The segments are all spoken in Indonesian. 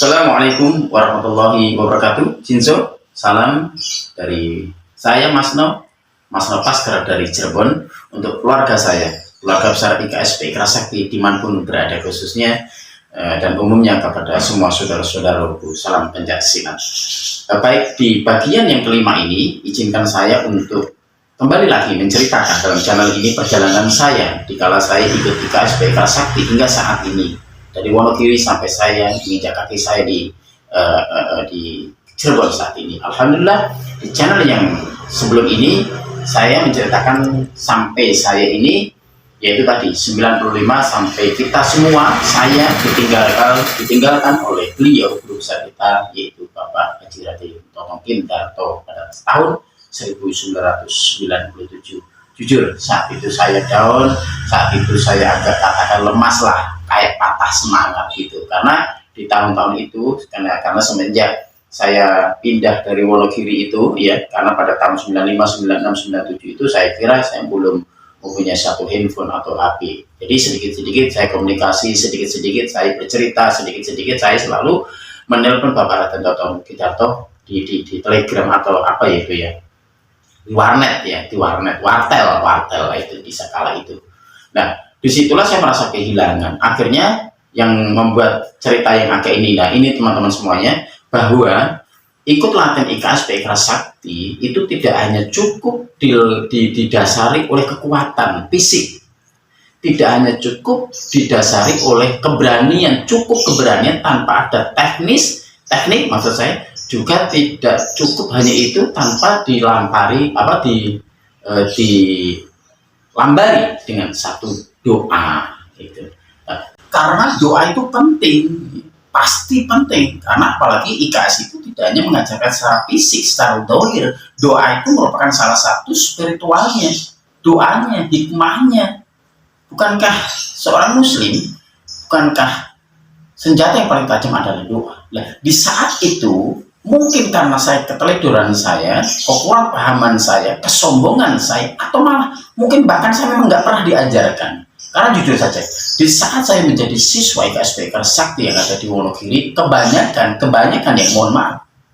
Assalamualaikum warahmatullahi wabarakatuh. Jinso, salam dari saya Mas Paskara dari Cirebon untuk keluarga saya, keluarga besar IKSP Ikrar Sakti dimanapun berada, khususnya dan umumnya kepada semua saudara-saudaraku. Salam pencaksilat. Baik, di bagian yang kelima ini izinkan saya untuk kembali lagi menceritakan dalam channel ini perjalanan saya dikala saya ikut IKSP Ikrar Sakti hingga saat ini, dari Wonogiri sampai saya menginjak kaki saya di Cirebon saat ini. Alhamdulillah, di channel yang sebelum ini saya menceritakan sampai saya ini, yaitu tadi 95 sampai kita semua, saya ditinggalkan oleh beliau guru besar kita, yaitu Bapak Haji Raden Totong Kindarto pada tahun 1997. Jujur, saat itu saya down, saat itu saya agak katakan lemas lah, kayak patah semangat gitu. Karena di tahun-tahun itu, karena semenjak saya pindah dari Wonogiri itu, ya, karena pada tahun 95, 96, 97 itu saya kira saya belum mempunyai satu handphone atau HP. Jadi sedikit-sedikit saya komunikasi, sedikit-sedikit saya bercerita, sedikit-sedikit saya selalu menelpon Bapak Raden Totong Kindarto di Telegram atau apa ya itu ya, di warnet ya, di warnet, wartel itu di skala itu. Nah, disitulah saya merasa kehilangan. Akhirnya yang membuat cerita yang agak ini, nah ini teman-teman semuanya, bahwa ikut latihan IKSP Ikrar Sakti itu tidak hanya cukup didasari oleh kekuatan fisik, tidak hanya cukup didasari oleh keberanian, cukup keberanian tanpa ada teknik maksud saya, juga tidak cukup hanya itu tanpa dilambari dilambari dengan satu doa gitu. Nah, karena doa itu penting, pasti penting, karena apalagi IKS itu tidak hanya mengajarkan secara fisik, secara dohir. Doa itu merupakan salah satu spiritualnya, doanya, hikmahnya. Bukankah seorang muslim, bukankah senjata yang paling tajam adalah doa? Nah, di saat itu mungkin karena saya keteledoran saya, kekurang pahaman saya, kesombongan saya, atau malah mungkin bahkan saya memang nggak pernah diajarkan. Karena jujur saja, di saat saya menjadi siswa IKSP Ikrar Sakti yang ada di Wonogiri, kebanyakan yang mohon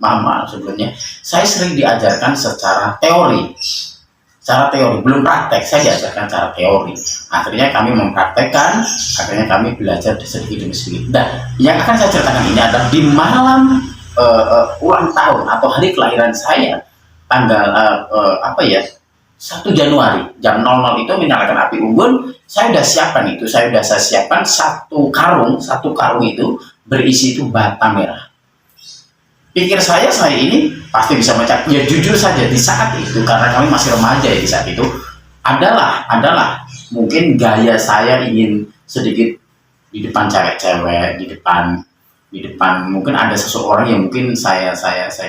maaf sebelumnya, saya sering diajarkan secara teori, belum praktek. Saya diajarkan secara teori. Akhirnya kami mempraktekkan, akhirnya kami belajar sedikit demi sedikit. Dan yang akan saya ceritakan ini adalah di malam ulang tahun atau hari kelahiran saya, tanggal 1 Januari jam 00 itu menyalakan api unggun. Saya sudah siapkan satu karung itu berisi itu bata merah. Pikir saya ini pasti bisa mencapai. Ya jujur saja, di saat itu karena kami masih remaja ya, di saat itu adalah mungkin gaya saya ingin sedikit di depan cewek-cewek, di depan mungkin ada seseorang yang mungkin saya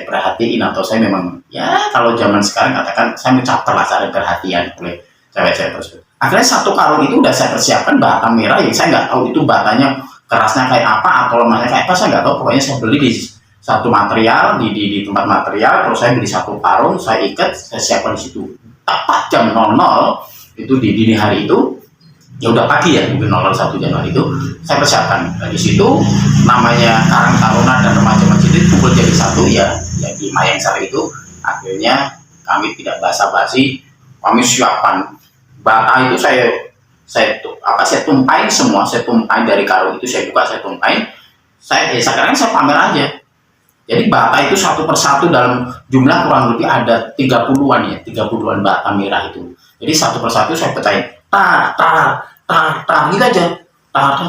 perhatiin, atau saya memang ya kalau zaman sekarang katakan saya mencapai lah cari perhatian oleh cewek-cewek tersebut. Akhirnya satu karung itu udah saya persiapkan bata merah yang saya nggak tahu itu batanya kerasnya kayak apa atau lemahnya kayak apa, saya nggak tahu. Pokoknya saya beli di satu material di tempat material, terus saya beli satu karung, saya ikat, saya siapkan di situ. Tepat jam 00 itu di dini hari itu, ya udah pagi ya, mungkin 01 Januari itu saya persiapkan. Di situ namanya Karang Taruna dan Remaja Masjid itu kumpul jadi satu ya di Mayang Sari itu. Akhirnya kami tidak basa-basi, kami siapkan bata itu, saya tumpahin semua, saya tumpahin dari karung itu, saya buka, saya tumpahin, sekarang saya pamer aja. Jadi bata itu satu persatu dalam jumlah kurang lebih ada 30-an bata merah itu. Jadi satu persatu saya pecahin,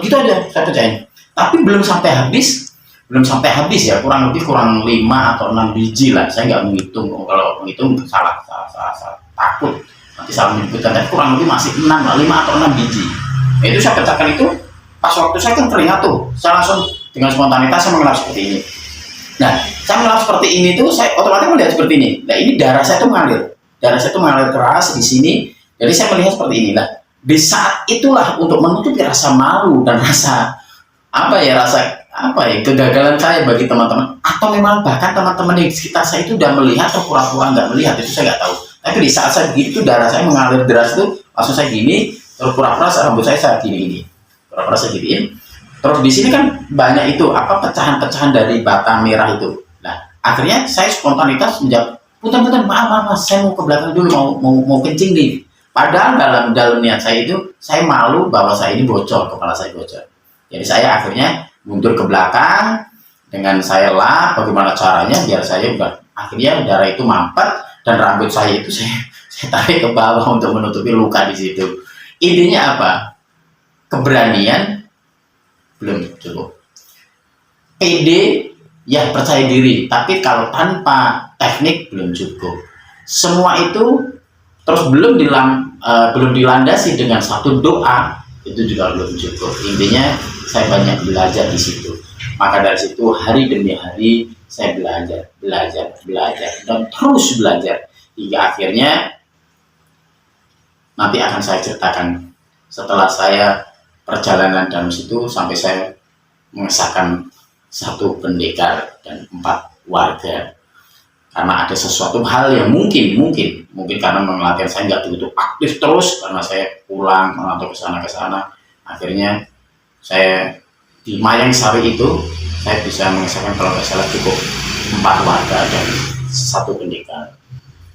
gitu aja saya pecahin. Tapi belum sampai habis ya, kurang 5 atau 6 biji lah. Saya nggak menghitung, kalau menghitung salah takut nanti salah menyebutkan, tapi kurang lebih masih 5 atau 6 biji. Nah, itu saya pecahkan itu, pas waktu saya kan teringat tuh, saya langsung dengan spontanitas saya mengelap seperti ini. Nah, saya mengelap seperti ini tuh, saya otomatis melihat seperti ini. Nah, ini darah saya tuh mengalir keras di sini. Jadi saya melihat seperti ini. Nah, di saat itulah untuk menutupi rasa malu dan rasa kegagalan saya bagi teman-teman, atau memang bahkan teman-teman di sekitar saya itu udah melihat atau pura-pura nggak melihat, itu saya nggak tahu. Tapi di saat saya begitu, darah saya mengalir deras itu, langsung saya gini, terus pura-pura rambut saya gini, pura-pura saya giniin. Terus di sini kan banyak itu apa pecahan-pecahan dari bata merah itu. Nah, akhirnya saya spontanitas menjawab, "Punten-punten, maaf, maaf Mas, saya mau ke belakang dulu, mau kencing nih." Padahal dalam dalam niat saya itu saya malu bahwa saya ini bocor, kepala saya bocor. Jadi saya akhirnya mundur ke belakang dengan saya lap bagaimana caranya biar saya udah akhirnya darah itu mampet dan rambut saya itu saya tarik ke bawah untuk menutupi luka di situ. Intinya apa? Keberanian belum cukup. PD ya percaya diri, tapi kalau tanpa teknik belum cukup. Semua itu terus belum dilandasi dengan satu doa, itu juga belum cukup. Intinya saya banyak belajar di situ. Maka dari situ hari demi hari saya belajar dan terus belajar hingga akhirnya nanti akan saya ceritakan setelah saya perjalanan dalam situ sampai saya mengesahkan satu pendekar dan 4 warga, karena ada sesuatu hal yang mungkin karena melatihan saya nggak begitu aktif terus karena saya pulang merantau ke sana akhirnya saya di Mayang Sari itu saya bisa mengesahkan kalau nggak salah cukup 4 warga dan 1 pendekar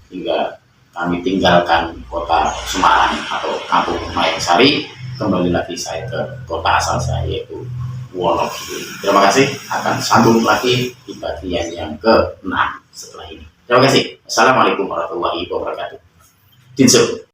hingga kami tinggalkan kota Semarang atau kampung Mayang Sari, kembali lagi saya ke kota asal saya yaitu Wonogiri. Terima kasih, akan sambung lagi di bagian yang ke-6 setelah ini. Terima kasih. Assalamualaikum warahmatullahi wabarakatuh. Jinsu.